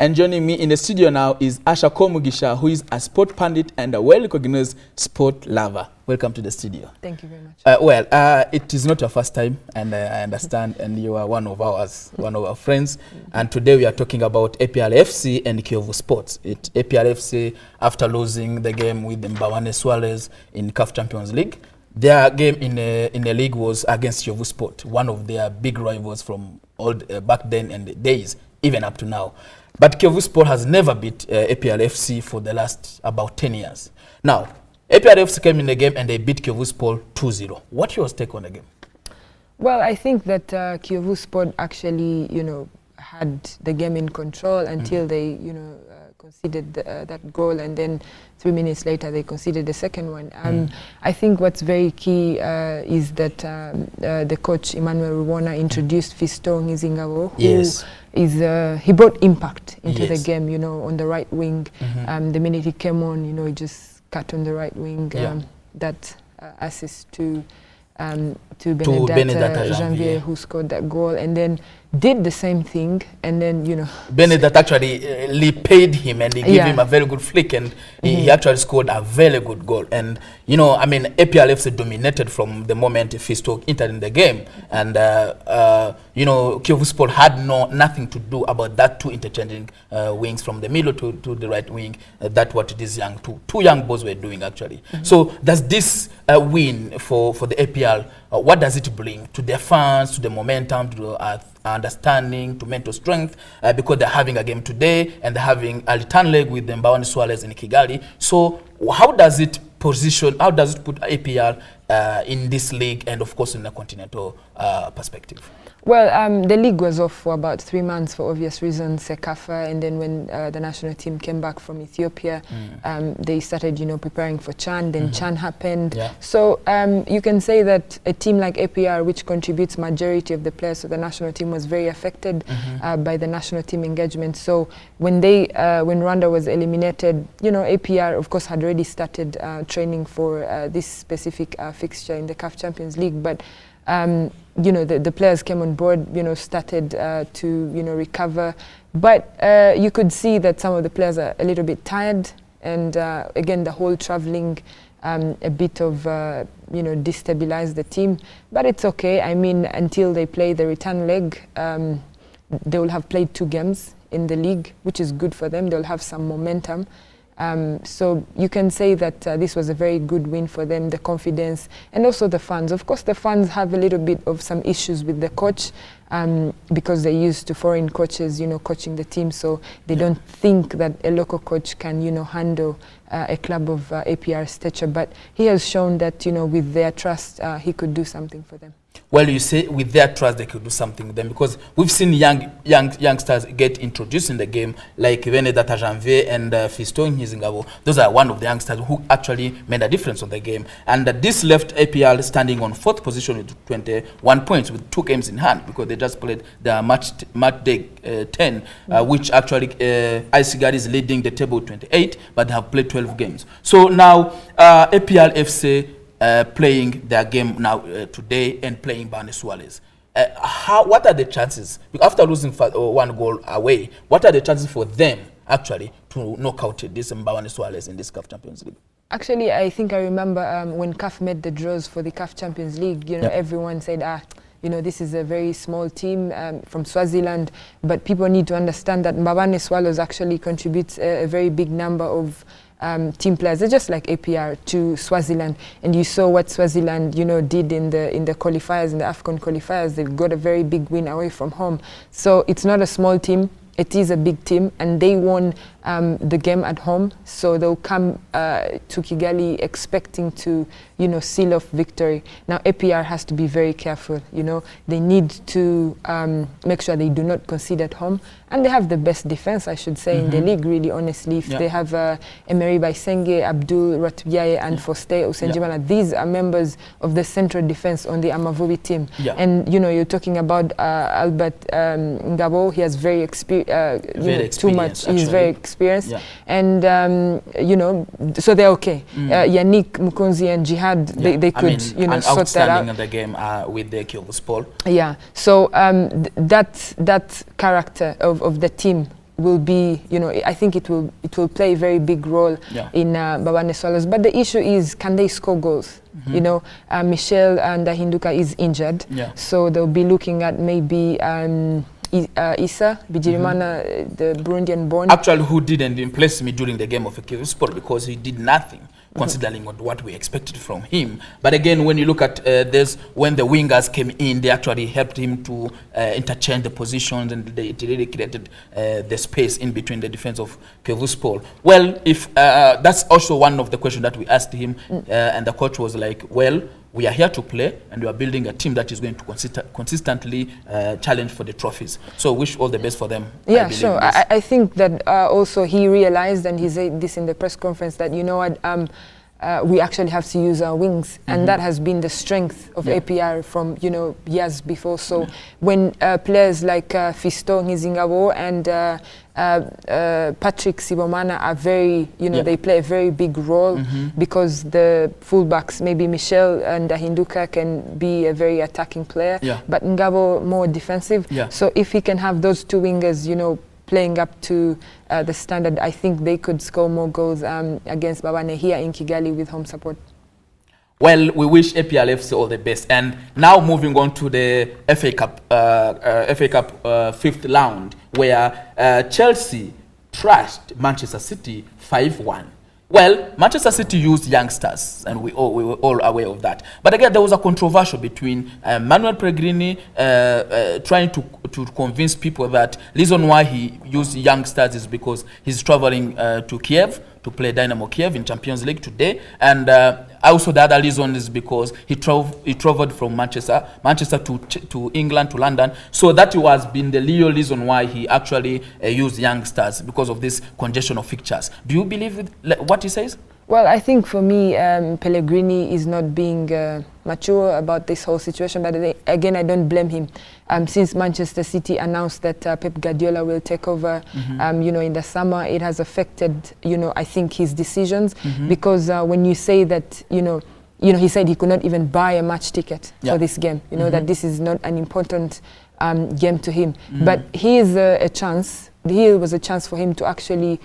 And joining me in the studio now is Asha Komugisha, who is a sport pundit and a well-recognized sport lover. Welcome to the studio. Thank you very much. It is not your first time, and I understand, and you are one of our friends. And today we are talking about APR FC and Kiyovu Sports. APR FC, after losing the game with the Mbawane Swallows in CAF Champions League, their game in the league was against Kiyovu Sport, one of their big rivals from back then and the days, even up to now. But Kiyovu Sport has never beat APR FC for the last about 10 years. Now, APR FC came in the game and they beat Kiyovu Sport 2-0. What's your take on the game? Well, I think that Kiyovu Sport actually, had the game in control until they, conceded that goal, and then 3 minutes later they conceded the second one. I think what's very key is that the coach Emmanuel Rwanda introduced Fiston Ngizingabo, who he brought impact into the game, on the right wing. The minute he came on, he just cut on the right wing. That assist to Benedetta Janvier, who scored that goal, and then did the same thing, and then Benedetta actually paid him, and he gave him a very good flick, and he actually scored a very good goal. And APR FC dominated from the moment Fisto entered in the game, and Kiyovu Sport had nothing to do about that two interchanging wings from the middle to the right wing. That's what these two young boys were doing actually. So does this win for the APR? What does it bring to their fans, to the momentum, to the understanding, to mental strength? Because they're having a game today and they're having a return leg with the Mbawane Swallows in Kigali. So how does it put APR in this league and of course in the continental perspective? Well, the league was off for about 3 months for obvious reasons, Sekafa, and then when the national team came back from Ethiopia, they started, preparing for Chan, then Chan happened. So you can say that a team like APR, which contributes majority of the players to the national team, was very affected by the national team engagement. So when Rwanda was eliminated, APR, of course, had already started training for this specific fixture in the CAF Champions League, but the players came on board, started to, recover. But you could see that some of the players are a little bit tired. And again, the whole traveling a bit of, destabilized the team. But it's okay. I mean, until they play the return leg, they will have played 2 games in the league, which is good for them. They'll have some momentum. So you can say that this was a very good win for them, the confidence, and also the fans. Of course, the fans have a little bit of some issues with the coach because they're used to foreign coaches, coaching the team. So they don't think that a local coach can, handle a club of APR stature. But he has shown that, with their trust, he could do something for them. Well, you say with their trust they could do something with them, because we've seen youngsters get introduced in the game, like Benedetta Janvier and Fiston Ngizingabo. Those are one of the youngsters who actually made a difference on the game. And this left APR standing on 4th position with 21 points with 2 games in hand, because they just played the match day 10, which actually Isigari is leading the table with 28, but they have played 12 games. So now APR FC playing their game now today and playing Mbawane Swallows. what are the chances, after losing 1 goal away, what are the chances for them actually to knock out this Mbawane Swallows in this CAF Champions League? Actually, I think I remember when CAF made the draws for the CAF Champions League, you know, everyone said, you know, this is a very small team from Swaziland, but people need to understand that Mbawane Swallows actually contributes a very big number of team players. They're just like APR to Swaziland, and you saw what Swaziland, you know, did in the qualifiers, in the AFCON qualifiers. They've got a very big win away from home. So it's not a small team. It is a big team, and they won the game at home, so they'll come to Kigali expecting to, you know, seal off victory. Now APR has to be very careful, you know. They need to make sure they do not concede at home, and they have the best defense, I should say, in the league, really, honestly. If they have Emery Baisenge, Abdul Ratubiaye, and Foste Usenjimana, these are members of the central defense on the Amavubi team. And, you know, you're talking about Albert Ngabo. He has very experienced, too much. Actually. He's very experienced. And, you know, so they're okay. Yannick Mukunzi and Jihad, they could, you know, sort that out. Outstanding in the game with the Kiyovu Sport. Yeah, so that character of the team will be, you know, I think it will play a very big role in Mbawane Swallows. But the issue is, can they score goals? You know, Michel Ndahinduka is injured, so they'll be looking at maybe Issa Bigirimana, the Burundian born. Actually, who didn't impress me during the game of Kiyovu Sport because he did nothing, considering what we expected from him. But again, when you look at this, when the wingers came in, they actually helped him to interchange the positions, and they really created the space in between the defense of Kiyovu Sport. Well, if that's also one of the questions that we asked him, and the coach was like, well, we are here to play, and we are building a team that is going to consistently challenge for the trophies. So wish all the best for them. Yeah, sure. I think that also he realized, and he said this in the press conference, that, you know what, we actually have to use our wings, and that has been the strength of APR from, you know, years before. So when players like Fisto Ngizingabo and Patrick Sibomana are very, you know, they play a very big role, because the fullbacks, maybe Michel and Ndahinduka, can be a very attacking player, but Ngabo more defensive. So if he can have those two wingers, you know, playing up to the standard, I think they could score more goals against Mbawane here in Kigali with home support. Well, we wish APRFC all the best. And now moving on to the FA Cup fifth round, where Chelsea trashed Manchester City 5-1. Well, Manchester City used youngsters, and we were all aware of that. But again, there was a controversy between Manuel Pellegrini trying to convince people that reason why he used youngsters is because he's traveling to Kiev to play Dynamo Kiev in Champions League today, and also the other reason is because he traveled from Manchester to England, to London. So that was been the real reason why he actually used youngsters, because of this congestion of fixtures. Do you believe what he says? Well, I think for me, Pellegrini is not being mature about this whole situation. But again, I don't blame him. Since Manchester City announced that Pep Guardiola will take over, you know, in the summer, it has affected, you know, I think his decisions. Because when you say that, you know, he said he could not even buy a match ticket for this game. You know, that this is not an important game to him. But here is a chance. Here was a chance for him to actually,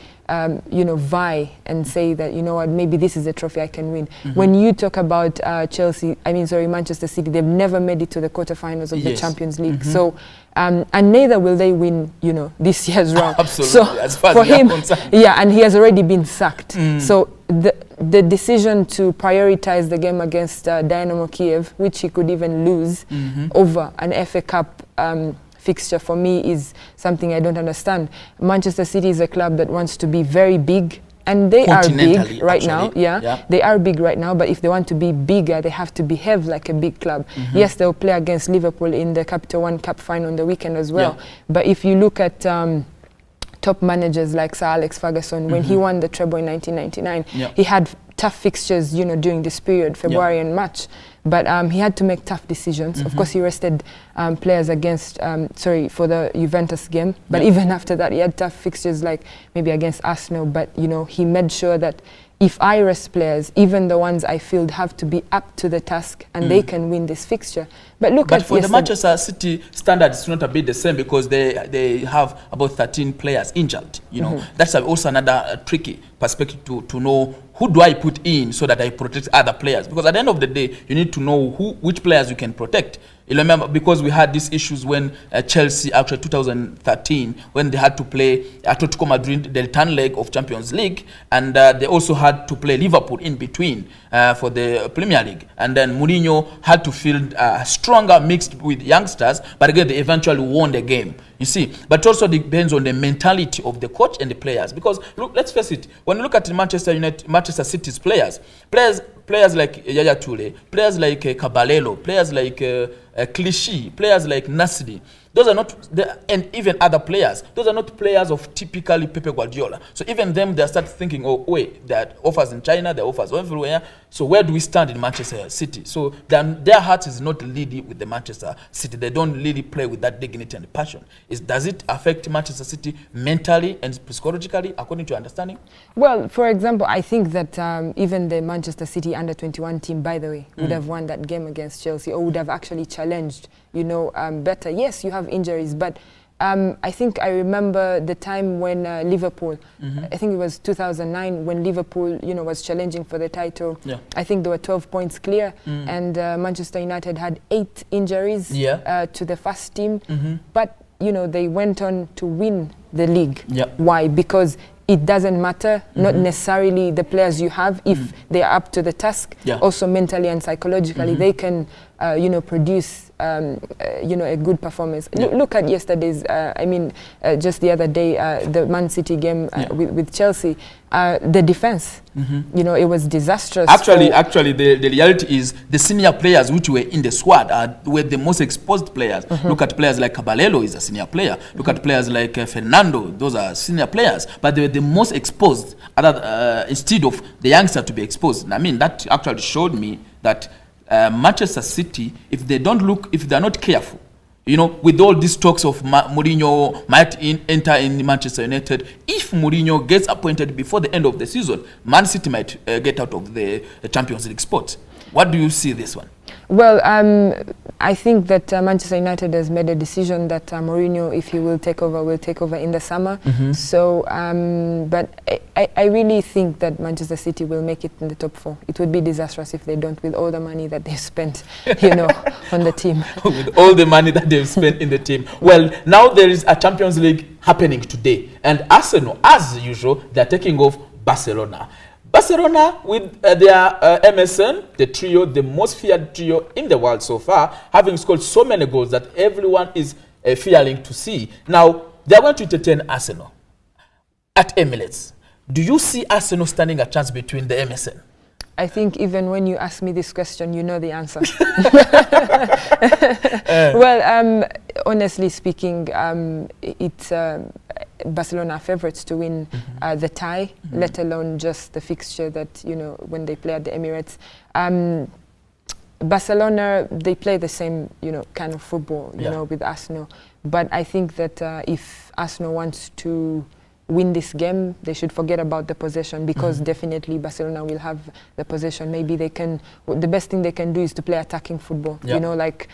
you know, vie and say that, you know what, maybe this is a trophy I can win. When you talk about Manchester City, they've never made it to the quarterfinals of the Champions League. So, and neither will they win, you know, this year's round. Absolutely. So as far for as him, and he has already been sacked. So the decision to prioritize the game against Dynamo Kiev, which he could even lose, over an FA Cup fixture, for me is something I don't understand. Manchester City is a club that wants to be very big, and they are big right now. They are big right now, but if they want to be bigger, they have to behave like a big club. Yes, they'll play against Liverpool in the Capital One Cup final on the weekend as well. But if you look at top managers like Sir Alex Ferguson, when he won the treble in 1999, he had tough fixtures, you know, during this period, February and March. but he had to make tough decisions. Of course, he rested players against, for the Juventus game, but even after that, he had tough fixtures like maybe against Arsenal, but you know, he made sure that if I rest players, even the ones I feel have to be up to the task and they can win this fixture. But for the Manchester City standard, it's not a bit the same because they have about 13 players injured. You know, that's also another tricky perspective to know who do I put in so that I protect other players. Because at the end of the day, you need to know which players you can protect. You remember, because we had these issues when Chelsea, actually 2013, when they had to play Atletico Madrid, the return leg of Champions League, and they also had to play Liverpool in between for the Premier League. And then Mourinho had to field stronger mixed with youngsters, but again, they eventually won the game. You see, but it also depends on the mentality of the coach and the players. Because look, let's face it, when you look at Manchester City's players like Yaya Toure, players like Caballero, players like Clichy, players like Nasri, those are not, and even other players, those are not players of typically Pepe Guardiola. So even them, they start thinking, oh wait, there are offers in China, there are offers everywhere. So where do we stand in Manchester City? So their heart is not really with the Manchester City. They don't really play with that dignity and passion. Does it affect Manchester City mentally and psychologically, according to your understanding? Well, for example, I think that even the Manchester City under-21 team, by the way, would have won that game against Chelsea, or would have actually challenged, you know, better. Yes, you have injuries, but I think I remember the time when Liverpool, I think it was 2009, when Liverpool, you know, was challenging for the title. Yeah. I think there were 12 points clear, and Manchester United had 8 injuries to the first team, but you know, they went on to win the league. Why? Because it doesn't matter, not necessarily the players you have, if they are up to the task, also mentally and psychologically, they can, you know, produce, you know, a good performance. Look at yesterday's, just the other day, the Man City game with Chelsea, the defense, you know, it was disastrous. Actually, the reality is the senior players which were in the squad were the most exposed players. Look at players like Caballero is a senior player. Look at players like Fernando, those are senior players, but they were the most exposed instead of the youngster to be exposed. I mean, that actually showed me that Manchester City, if they're not careful, you know, with all these talks of Mourinho might enter in Manchester United, if Mourinho gets appointed before the end of the season, Man City might get out of the Champions League spot. What do you see this one? Well, I think that Manchester United has made a decision that Mourinho, if he will take over in the summer. So, but I really think that Manchester City will make it in the top 4. It would be disastrous if they don't, with all the money that they spent, you know, on the team. With all the money that they've spent in the team. Well, now there is a Champions League happening today, and Arsenal, as usual, they're taking off Barcelona. Barcelona, with their MSN, the trio, the most feared trio in the world so far, having scored so many goals that everyone is fearing to see. Now, they are going to entertain Arsenal at Emirates. Do you see Arsenal standing a chance between the MSN? I think even when you ask me this question, you know the answer. Well, honestly speaking, it's Barcelona favorites to win the tie, let alone just the fixture that, you know, when they play at the Emirates. Barcelona, they play the same, you know, kind of football, you know, with Arsenal. But I think that if Arsenal wants to win this game, they should forget about the possession, because definitely Barcelona will have the possession. Maybe they can, the best thing they can do is to play attacking football, you know, like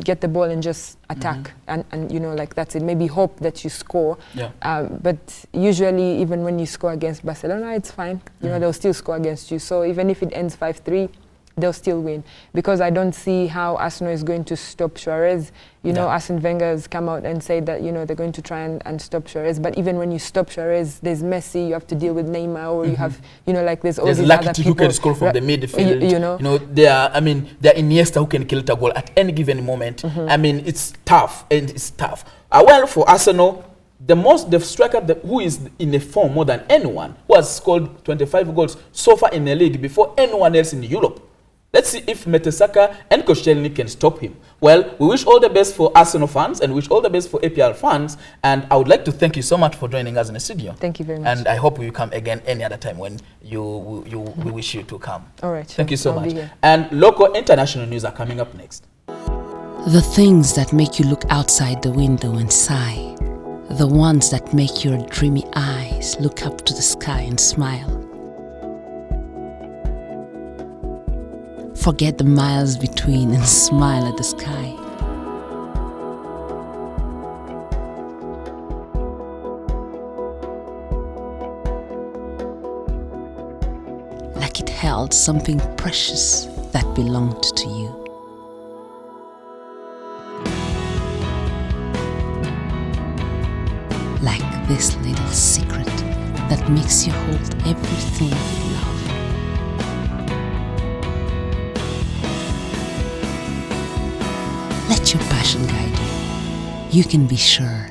get the ball and just attack, and you know, like that's it. Maybe hope that you score, but usually even when you score against Barcelona, it's fine, you know, they'll still score against you. So even if it ends 5-3, they'll still win, because I don't see how Arsenal is going to stop Suarez. You know, Arsene Wenger has come out and said that, you know, they're going to try and stop Suarez. But even when you stop Suarez, there's Messi, you have to deal with Neymar, or you have, you know, like there's all these other people. Who can score from the midfield. You know, they're Iniesta who can kill a goal at any given moment. I mean, it's tough, and it's tough. Well, for Arsenal, the striker who is in a form more than anyone, who has scored 25 goals so far in the league before anyone else in Europe, Let's see if Metesaka and Koscielny can stop him. Well, we wish all the best for Arsenal fans and wish all the best for APL fans. And I would like to thank you so much for joining us in the studio. Thank you very much. And I hope you come again any other time when we wish you to come. All right. Thank you so I'll much. be here. And local international news are coming up next. The things that make you look outside the window and sigh. The ones that make your dreamy eyes look up to the sky and smile. Forget the miles between and smile at the sky. Like it held something precious that belonged to you. Like this little secret that makes you hold everything you love. Let your passion guide you. You can be sure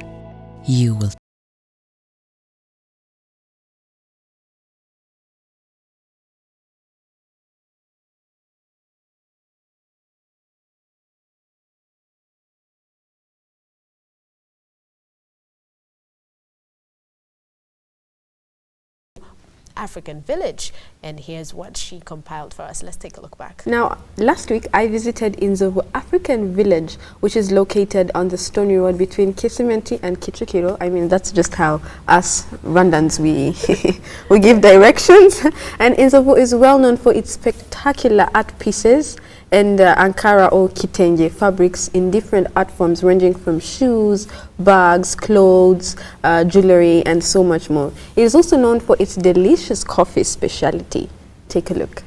you will. African village, and here's what she compiled for us. Let's take a look back. Now, last week I visited Inzovu African Village, which is located on the Stony Road between Kisimenti and Kichukiro. I mean, that's just how us Rwandans we give directions. And Inzovu is well known for its spectacular art pieces and Ankara or Kitenge fabrics in different art forms ranging from shoes, bags, clothes, jewelry, and so much more. It is also known for its delicious coffee specialty. Take a look.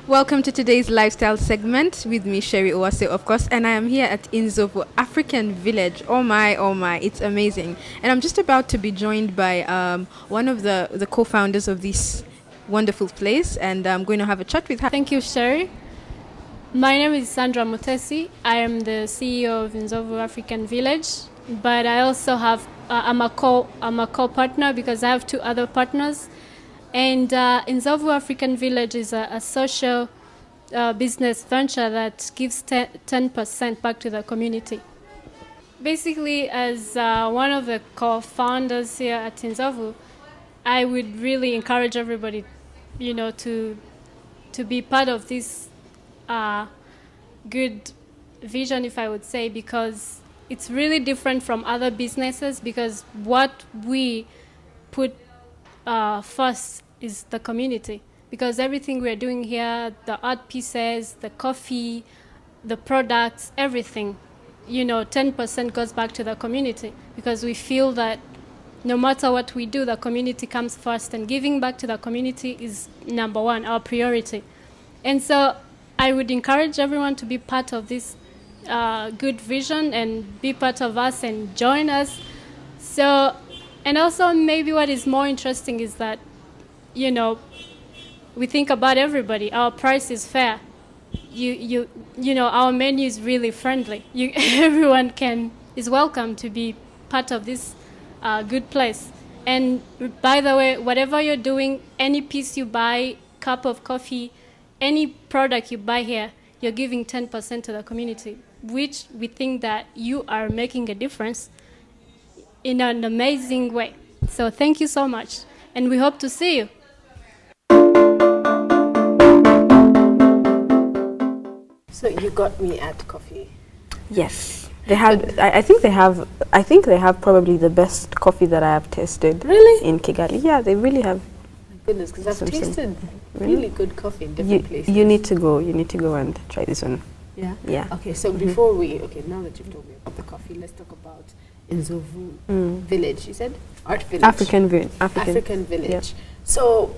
Welcome to today's lifestyle segment with me, Sherry Owase, of course, and I am here at Inzovu African Village. Oh my, it's amazing. And I'm just about to be joined by one of the co-founders of this wonderful place, and I'm going to have a chat with her. Thank you, Sherry. My name is Sandra Mutesi. I am the CEO of Inzovu African Village, but I also have I'm a co-partner because I have two other partners. And Inzovu African Village is a social business venture that gives 10% back to the community. Basically, as one of the co-founders here at Inzovu, I would really encourage everybody, to be part of this good vision, if I would say, because it's really different from other businesses, because what we put first is the community, because everything we're doing here, the art pieces, the coffee, the products, everything, 10% goes back to the community, because we feel that no matter what we do, the community comes first, and giving back to the community is number one, our priority. And so I would encourage everyone to be part of this good vision and be part of us and join us. So, and also maybe what is more interesting is that, we think about everybody. Our price is fair. Our menu is really friendly. Everyone is welcome to be part of this good place. And by the way, whatever you're doing, any piece you buy, cup of coffee, any product you buy here, you're giving 10% to the community, which we think that you are making a difference in an amazing way. So thank you so much, and we hope to see you. So you got me at coffee. Yes. They have. I think they have. I think they have probably the best coffee that I have tasted. Really? In Kigali, yeah, they really have. My goodness, because I've tasted really good coffee in different places. You need to go. You need to go and try this one. Yeah. Yeah. Okay. So before now that you've told me about the coffee, let's talk about Inzovu Village. You said art village. African Village. Yeah. So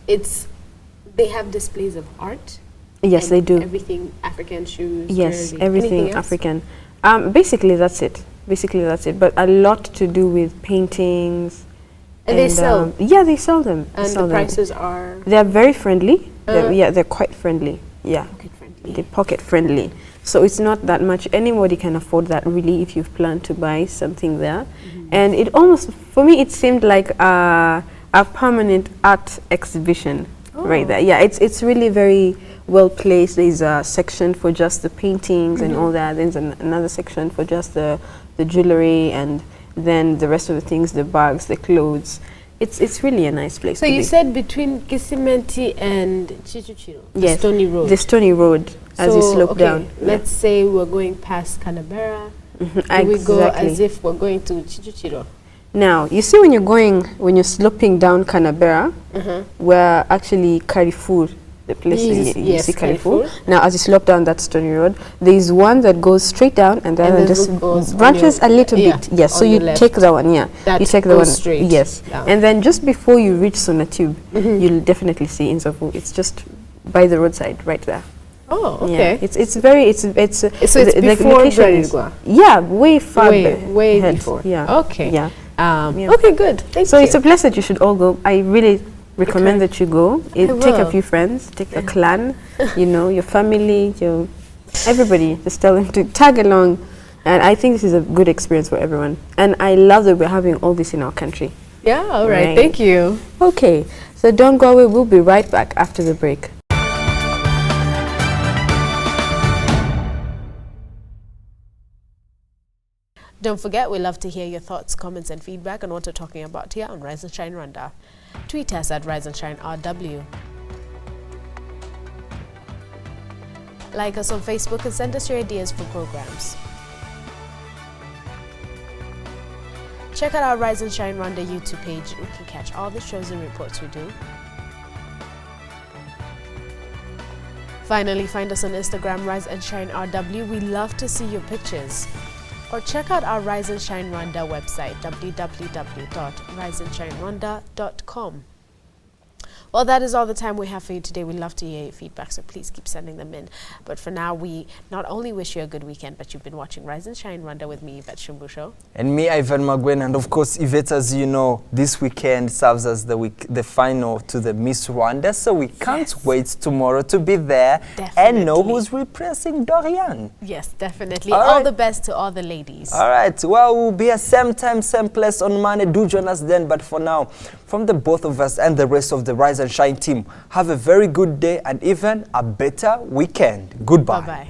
they have displays of art. Yes, they do. Everything African, shoes. Yes, jewelry, everything African. Basically, that's it. But a lot to do with paintings. And they sell? Yeah, they sell them. And the prices are? They're very friendly. They're quite friendly. Yeah. Pocket friendly. They're pocket friendly. So it's not that much. Anybody can afford that, really, if you've planned to buy something there. And it almost, for me, it seemed like a permanent art exhibition. right there. Yeah, it's really very well placed. There's a section for just the paintings and all that. There's another section for just the jewelry, and then the rest of the things, the bags, the clothes. It's really a nice place. So you said between Kisimenti and Chichuchiro, yes, the Stony Road. The Stony Road, as you slope down. Let's say we're going past Canberra. Exactly. We go as if we're going to Chichuchiro. Now, you see when you're sloping down Canberra, we're actually Carrefour, the place you see Carrefour. Now, as you slope down that Stony Road, there is one that goes straight down and then just branches a little bit. Yes, so you take that one, you take the one straight. Yes. Down. And then just before you reach Sonatube, you'll definitely see Inzovu. It's just by the roadside right there. Oh, okay. Yeah, it's very so it's the before Brandiguá. Yeah, way far way ahead. before. Yeah. Okay. Yeah. Okay, good. Thank you. So it's a place that you should all go. I really recommend that you go. Take a few friends, take a clan, your family, everybody. Just tell them to tag along. And I think this is a good experience for everyone. And I love that we're having all this in our country. Yeah, all right. Thank you. Okay, so don't go away. We'll be right back after the break. Don't forget, we love to hear your thoughts, comments, and feedback on what we're talking about here on Rise and Shine Rwanda. Tweet us at Rise and Shine RW. Like us on Facebook and send us your ideas for programs. Check out our Rise and Shine Rwanda YouTube page. You can catch all the shows and reports we do. Finally, find us on Instagram, Rise and Shine RW. We love to see your pictures. Or check out our Rise and Shine Rwanda website, www.riseandshinerwanda.com. Well, that is all the time we have for you today. We'd love to hear your feedback, so please keep sending them in. But for now, we not only wish you a good weekend, but you've been watching Rise and Shine Rwanda with me, Yvette Shumbusho. And me, Ivan Magwen. And of course, Yvette, as you know, this weekend serves as the final to the Miss Rwanda. So we can't wait tomorrow to be there and know who's repressing Dorian. Yes, definitely. All the best to all the ladies. All right. Well, we'll be at same time, same place on Monday. Do join us then. But for now, from the both of us and the rest of the Rise and Shine team, have a very good day and even a better weekend. Goodbye. Bye-bye.